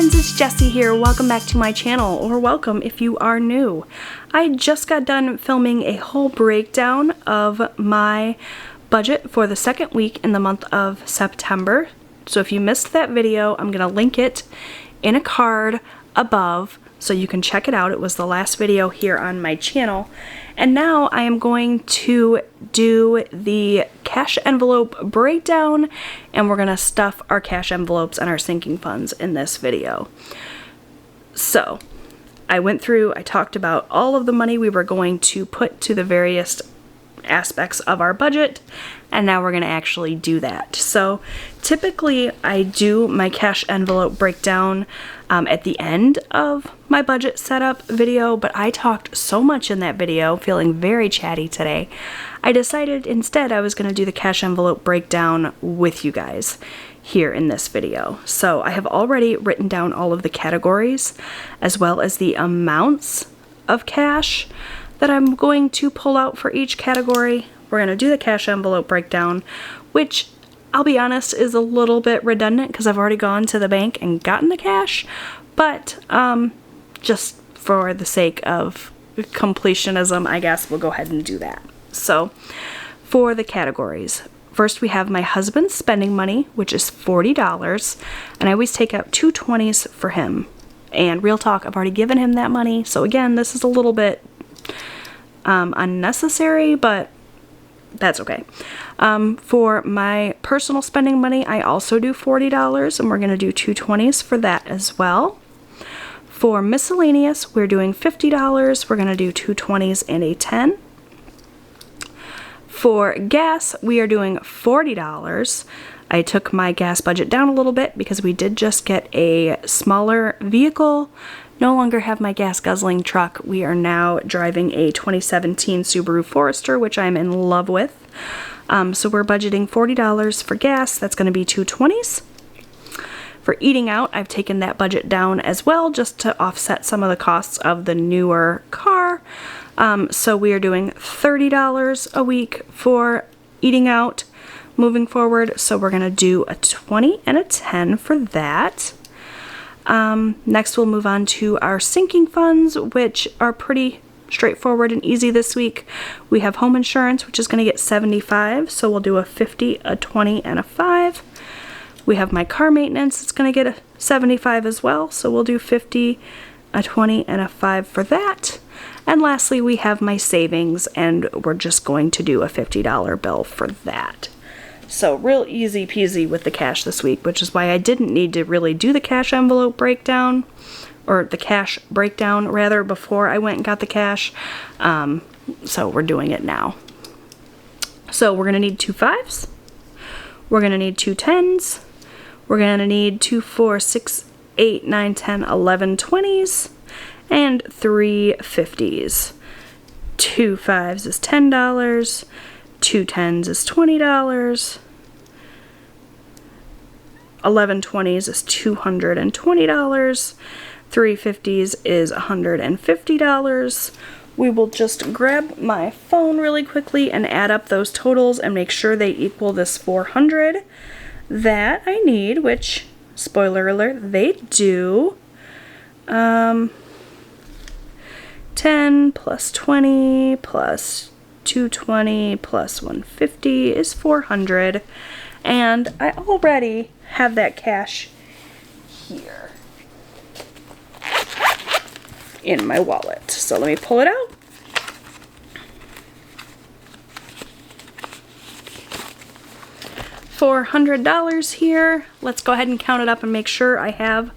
friends, it's Jessie here. Welcome back to my channel, or welcome if you are new. I just got done filming a whole breakdown of my budget for the second week in the month of September. So if you missed that video, I'm going to link it in a card above so you can check it out. It was the last video here on my channel. And now I am going to do the cash envelope breakdown, and we're going to stuff our cash envelopes and our sinking funds in this video. So I went through, I talked about all of the money we were going to put to the various aspects of our budget, and now we're going to actually do that. So typically I do my cash envelope breakdown at the end of my budget setup video, but I talked so much in that video, feeling very chatty today, I decided instead I was going to do the cash envelope breakdown with you guys here in this video. So I have already written down all of the categories as well as the amounts of cash that I'm going to pull out for each category. We're going to do the cash envelope breakdown, which I'll be honest is a little bit redundant because I've already gone to the bank and gotten the cash, but just for the sake of completionism, I guess we'll go ahead and do that. So for the categories, first we have my husband's spending money, which is $40, and I always take out two 20s for him. And real talk, I've already given him that money, so again, this is a little bit unnecessary, but that's okay. For my personal spending money, I also do $40, and we're going to do two 20s for that as well. For miscellaneous, we're doing $50. We're going to do two 20s and a 10. For gas, we are doing $40. I took my gas budget down a little bit because we did just get a smaller vehicle. No longer have my gas guzzling truck. We are now driving a 2017 Subaru Forester, which I'm in love with. So we're budgeting $40 for gas. That's going to be two 20s. For eating out, I've taken that budget down as well just to offset some of the costs of the newer car. So we are doing $30 a week for eating out moving forward. So we're going to do a 20 and a 10 for that. Next we'll move on to our sinking funds, which are pretty straightforward and easy this week. We have home insurance, which is going to get $75, so we'll do a 50, a 20, and a 5. We have my car maintenance, it's going to get a $75 as well, so we'll do 50, a 20, and a 5 for that. And lastly, we have my savings, and we're just going to do a $50 bill for that. So real easy peasy with the cash this week, which is why I didn't need to really do the cash envelope breakdown, or the cash breakdown rather, before I went and got the cash. So we're doing it now. So we're going to need two 5s. We're going to need two 10s. We're going to need 2, 4, 6, 8, 9, 10, 11 20s, and 3 50s. Two 5s is $10. Two 10s is $20. 11 20s is $220. 3 50s is $150. We will just grab my phone really quickly and add up those totals and make sure they equal this $400 that I need, which, spoiler alert, they do. 10 plus 20 plus 220 plus 150 is $400, and I already have that cash here in my wallet. So let me pull it out. $400 here. Let's go ahead and count it up and make sure I have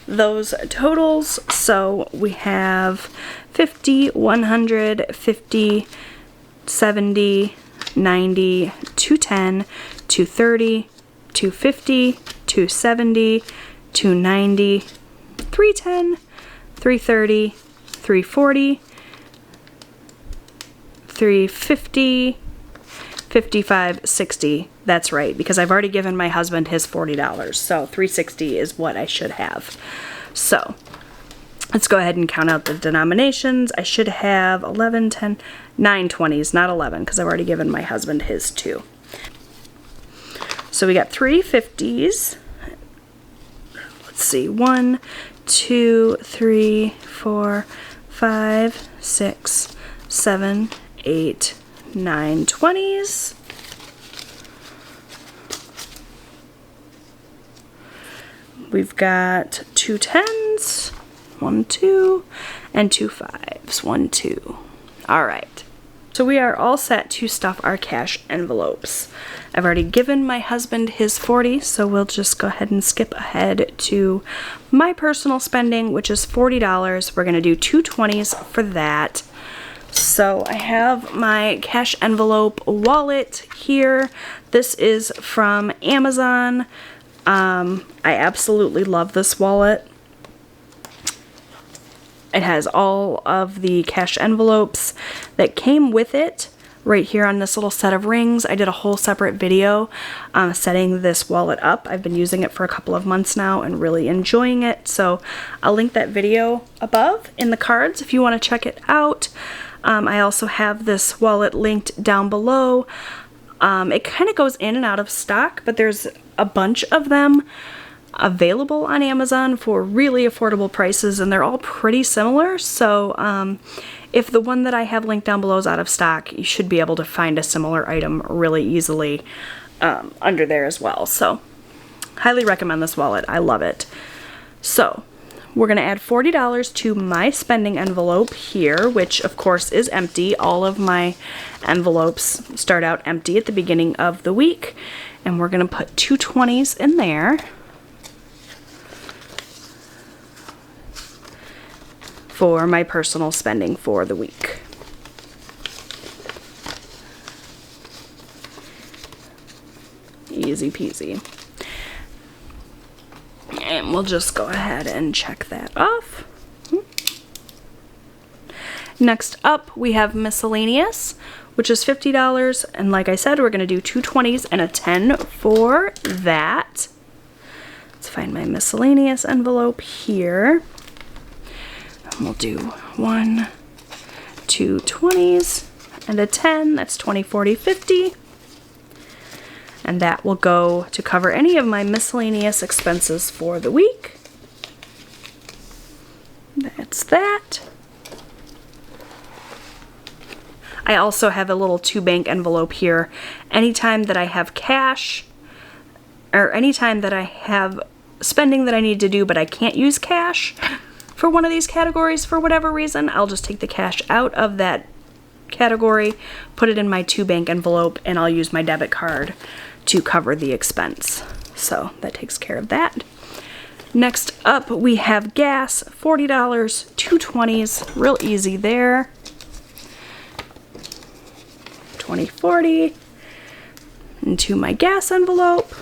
those totals. So we have 50, 100, 50, 70, 90, 210, 230, 250, 270, 290, 310, 330, 340, 350, 55, 60. That's right, because I've already given my husband his $40, so 360 is what I should have. So let's go ahead and count out the denominations. I should have 11, 10, 9 20s, not 11, because I've already given my husband his too. So we got 3 50s. Let's let's see, 1, 2, 3, 4, 5, 6, 7, 8, 9 20s. We've got 2 10s, 1, 2, and 2 5s, 1, 2. All right. So we are all set to stuff our cash envelopes. I've already given my husband his 40, so we'll just go ahead and skip ahead to my personal spending, which is $40. We're gonna do 2 20s for that. So I have my cash envelope wallet here. This is from Amazon. I absolutely love this wallet. It has all of the cash envelopes that came with it right here on this little set of rings. I did a whole separate video setting this wallet up. I've been using it for a couple of months now and really enjoying it. So I'll link that video above in the cards if you want to check it out. I also have this wallet linked down below. It kind of goes in and out of stock, but there's a bunch of them available on Amazon for really affordable prices, and they're all pretty similar. So if the one that I have linked down below is out of stock, you should be able to find a similar item really easily under there as well. So highly recommend this wallet. I love it. So we're going to add $40 to my spending envelope here, which of course is empty. All of my envelopes start out empty at the beginning of the week, and we're going to put 2 20s in there for my personal spending for the week. Easy peasy. And we'll just go ahead and check that off. Next up, we have miscellaneous, which is $50. And like I said, we're going to do 2 20s and a 10 for that. Let's find my miscellaneous envelope here. And we'll do 1, 2 20s and a 10. That's 20, 40, 50. And that will go to cover any of my miscellaneous expenses for the week. That's that. I also have a little 2 bank envelope here. Anytime that I have cash, or anytime that I have spending that I need to do but I can't use cash for one of these categories for whatever reason, I'll just take the cash out of that category, put it in my 2 bank envelope, and I'll use my debit card to cover the expense. So that takes care of that. Next up, we have gas, $40, 2 20s, real easy there. 20, 40 into my gas envelope.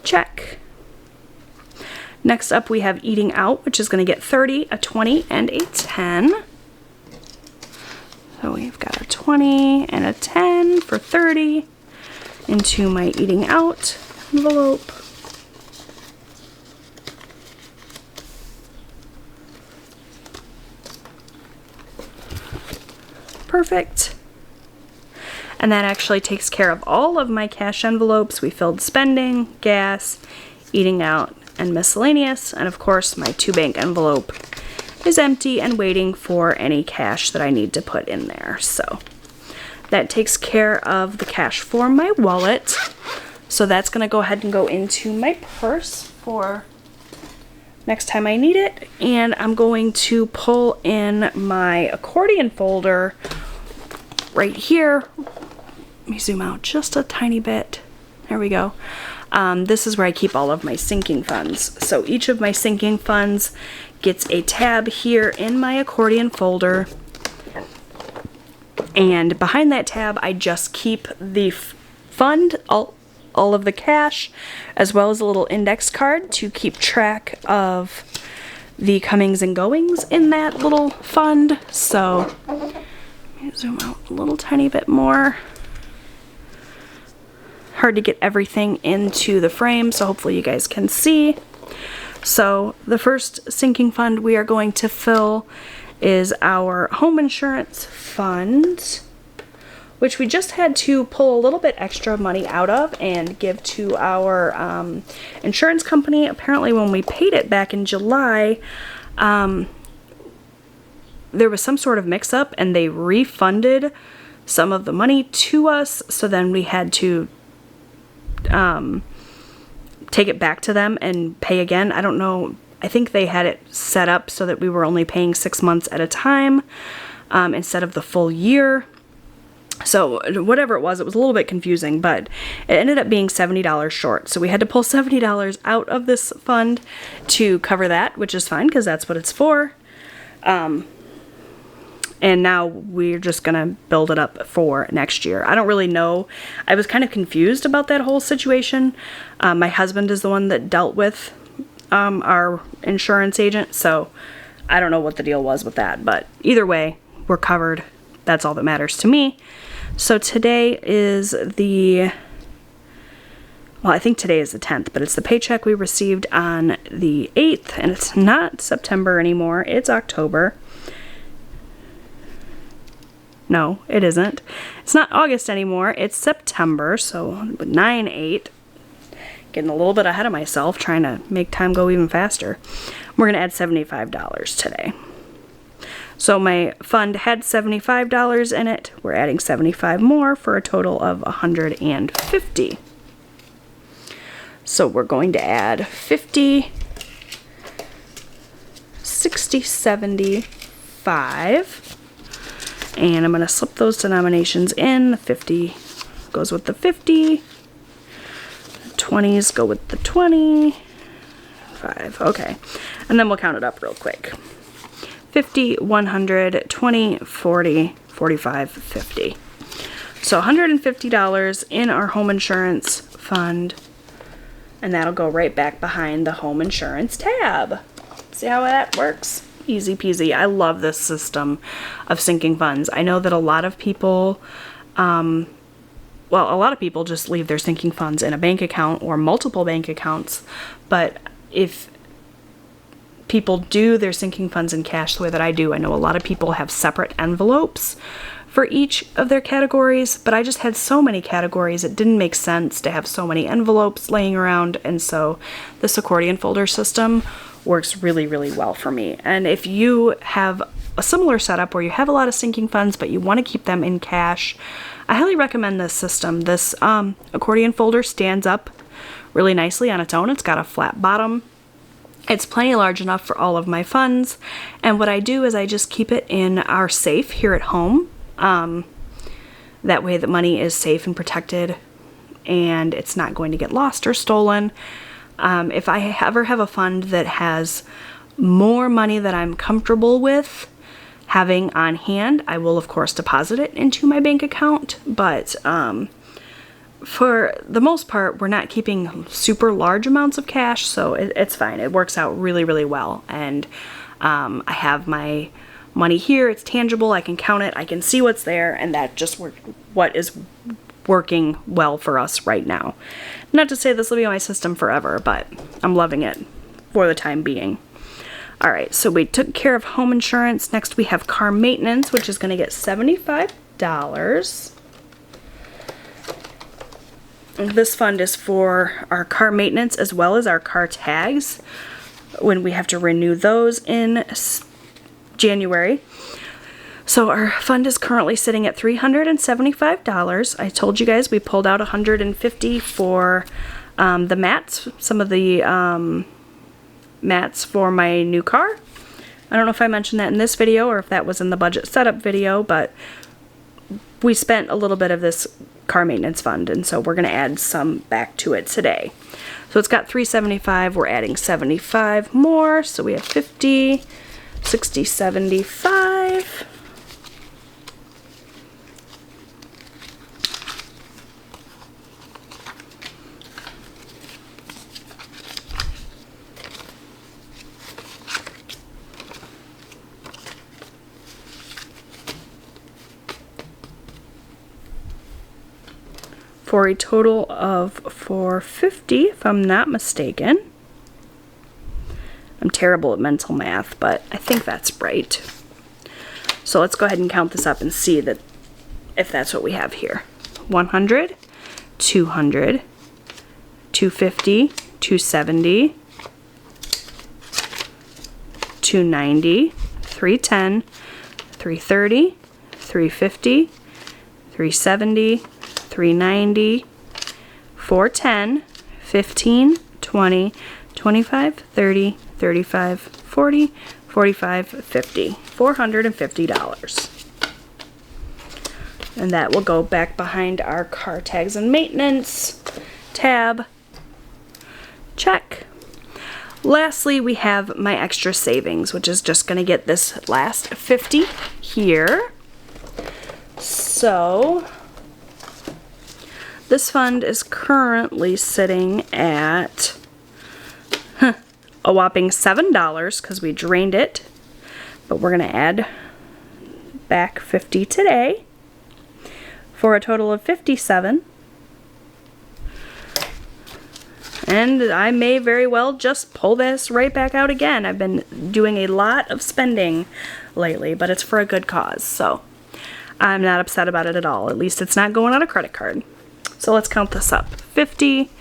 Check. Next up, we have eating out, which is going to get 30, a 20, and a 10. So we've got a 20 and a 10 for 30 into my eating out envelope. Perfect. And that actually takes care of all of my cash envelopes. We filled spending, gas, eating out, and miscellaneous. And of course, my 2 bank envelope is empty and waiting for any cash that I need to put in there. So that takes care of the cash for my wallet. So that's going to go ahead and go into my purse for next time I need it. And I'm going to pull in my accordion folder right here. Let me zoom out just a tiny bit. There we go. This is where I keep all of my sinking funds. So each of my sinking funds gets a tab here in my accordion folder. And behind that tab, I just keep the fund, all of the cash, as well as a little index card to keep track of the comings and goings in that little fund. So let me zoom out a little tiny bit more. Hard to get everything into the frame, so hopefully you guys can see. So the first sinking fund we are going to fill is our home insurance fund, which we just had to pull a little bit extra money out of and give to our insurance company. Apparently when we paid it back in July, there was some sort of mix-up and they refunded some of the money to us, so then we had to take it back to them and pay again. I don't know, I think they had it set up so that we were only paying 6 months at a time instead of the full year. So whatever it was a little bit confusing, but it ended up being $70 short. So we had to pull $70 out of this fund to cover that, which is fine because that's what it's for. And now we're just gonna build it up for next year. I don't really know. I was kind of confused about that whole situation. My husband is the one that dealt with our insurance agent, so I don't know what the deal was with that. But either way, we're covered. That's all that matters to me. So today is the, well, I think today is the 10th, but it's the paycheck we received on the 8th, and it's not September anymore, it's October. No, it isn't. It's not August anymore, it's September, so 9/8. Getting a little bit ahead of myself, trying to make time go even faster. We're gonna add $75 today. So my fund had $75 in it. We're adding 75 more for a total of $150. So we're going to add 50, 60, 75. And I'm going to slip those denominations in. The 50 goes with the 50. The 20s go with the 25. Okay. And then we'll count it up real quick. 50, 100, 20, 40, 45, 50. So $150 in our home insurance fund, and that'll go right back behind the home insurance tab. See how that works? Easy peasy. I love this system of sinking funds. I know that a lot of people, well, a lot of people just leave their sinking funds in a bank account or multiple bank accounts, but if people do their sinking funds in cash the way that I do. I know a lot of people have separate envelopes for each of their categories, but I just had so many categories it didn't make sense to have so many envelopes laying around, and so this accordion folder system works really, really well for me. And if you have a similar setup where you have a lot of sinking funds but you want to keep them in cash, I highly recommend this system. This accordion folder stands up really nicely on its own. It's got a flat bottom. It's plenty large enough for all of my funds, and what I do is I just keep it in our safe here at home. That way the money is safe and protected and it's not going to get lost or stolen. If I ever have a fund that has more money that I'm comfortable with having on hand, I will of course deposit it into my bank account, but for the most part, we're not keeping super large amounts of cash, so it's fine. It works out really, really well. And I have my money here. It's tangible. I can count it. I can see what's there, and that just what is working well for us right now. Not to say this will be my system forever, but I'm loving it for the time being. All right, so we took care of home insurance. Next, we have car maintenance, which is going to get $75. This fund is for our car maintenance as well as our car tags when we have to renew those in January. So our fund is currently sitting at $375. I told you guys we pulled out $150 for the mats, some of the mats for my new car. I don't know if I mentioned that in this video or if that was in the budget setup video, but we spent a little bit of this car maintenance fund, and so we're going to add some back to it today. So it's got $375. We're adding 75 more, so we have 50, 60, 75. For a total of $450, if I'm not mistaken. I'm terrible at mental math, but I think that's right. So let's go ahead and count this up and see that if that's what we have here. 100, 200, 250, 270, 290, 310, 330, 350, 370, 390, 410, 15, 20, 25, 30, 35, 40, 45, 50. $450. And that will go back behind our car tags and maintenance tab. Check. Lastly, we have my extra savings, which is just going to get this last 50 here. So this fund is currently sitting at a whopping $7 because we drained it, but we're going to add back 50 today for a total of 57. And I may very well just pull this right back out again. I've been doing a lot of spending lately, but it's for a good cause, so I'm not upset about it at all. At least it's not going on a credit card. So let's count this up. 50,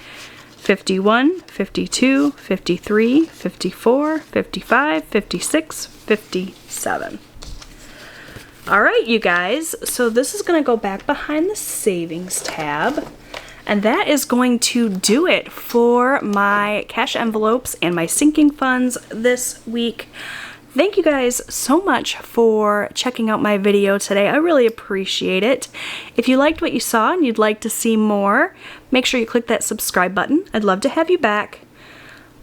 51, 52, 53, 54, 55, 56, 57. Alright, you guys, so this is going to go back behind the savings tab, and that is going to do it for my cash envelopes and my sinking funds this week. Thank you guys so much for checking out my video today. I really appreciate it. If you liked what you saw and you'd like to see more, make sure you click that subscribe button. I'd love to have you back.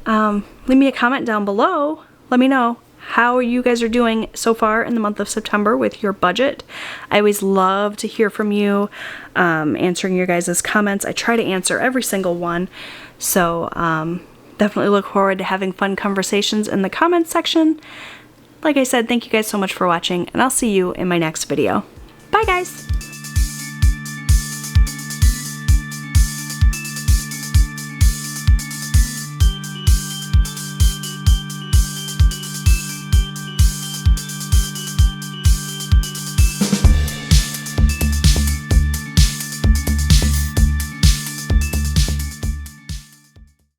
Leave me a comment down below. Let me know how you guys are doing so far in the month of September with your budget. I always love to hear from you, answering your guys' comments. I try to answer every single one. So definitely look forward to having fun conversations in the comments section. Like I said, thank you guys so much for watching, and I'll see you in my next video. Bye, guys!